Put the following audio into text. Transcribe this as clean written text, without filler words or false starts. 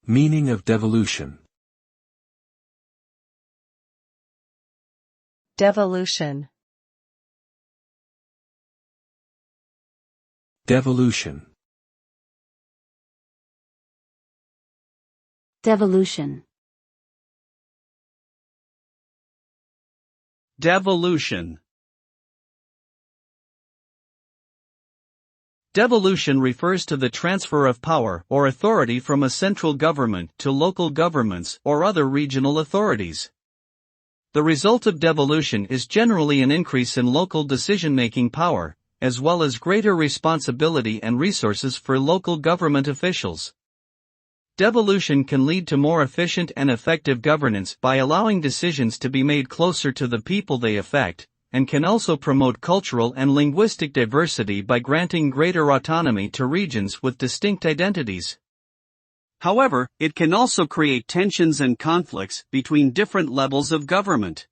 Meaning of devolution. Devolution. Devolution. Devolution. Devolution. Devolution refers to the transfer of power or authority from a central government to local governments or other regional authorities. The result of devolution is generally an increase in local decision-making power, as well as greater responsibility and resources for local government officials. Devolution can lead to more efficient and effective governance by allowing decisions to be made closer to the people they affect, and can also promote cultural and linguistic diversity by granting greater autonomy to regions with distinct identities. However, it can also create tensions and conflicts between different levels of government.